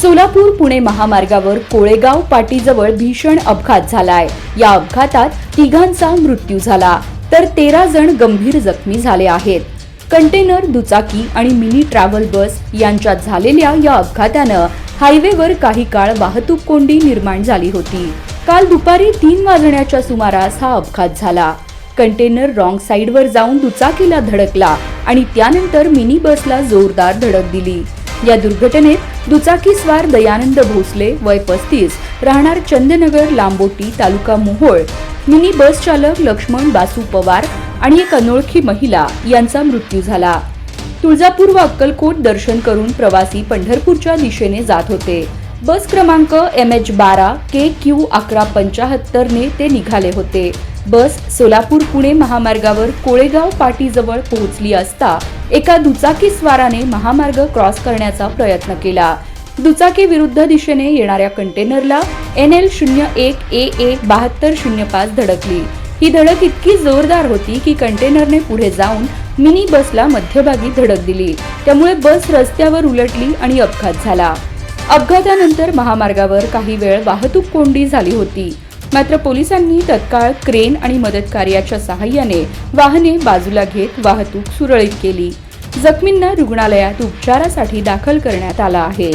सोलापूर पुणे महामार्गावर कोळेगाव पाटीजवळ भीषण अपघात झालाय। या अपघातात तिघांचा मृत्यू झाला तर 13 जण गंभीर जखमी झाले आहेत। कंटेनर, दुचाकी आणि मिनी ट्रॅव्हल बस यांच्यात झालेल्या या अपघातानं हायवेवर काही काळ वाहतूक कोंडी निर्माण झाली होती। काल दुपारी 3 वाजण्याच्या सुमारास हा अपघात झाला। कंटेनर रॉंग साइडवर जाऊन दुचाकीला धडकला आणि त्यानंतर मिनी बसला जोरदार धडक दिली। या दुर्घटनेत दुचाकीस्वार दयानंद भोसले वय 35 राहणार चंदनगर लांबोटी तालुका मोहोळ, मिनी बस चालक लक्ष्मण बासू पवार आणि एक अनोळखी महिला यांचा मृत्यू झाला। तुळजापूर व अक्कलकोट दर्शन करून प्रवासी पंढरपूरच्या दिशेने जात होते। बस क्रमांक MH12 KQ 1175 ने ते निघाले होते। बस सोलापूर पुणे महामार्गावर कोळेगाव पाटीजवळ पोहोचली असता एका दुचाकीस्वाराने महामार्ग क्रॉस करण्याचा प्रयत्न केला। दुचाकी विरुद्ध दिशेने येणाऱ्या कंटेनरला NL 01 AA 7205 धडकली। ही धडक इतकी जोरदार होती की कंटेनरने पुढे जाऊन मिनी बसला मध्यभागी धडक दिली। त्यामुळे बस रस्त्यावर उलटली आणि अपघात झाला। अपघातानंतर महामार्गावर काही वेळ वाहतूक कोंडी झाली होती। मात्र पोलिसांनी तत्काळ क्रेन आणि मदत कार्याच्या सहाय्याने वाहने बाजूला घेत वाहतूक सुरळीत केली। जखमींना रुग्णालयात उपचारासाठी दाखल करण्यात आला आहे।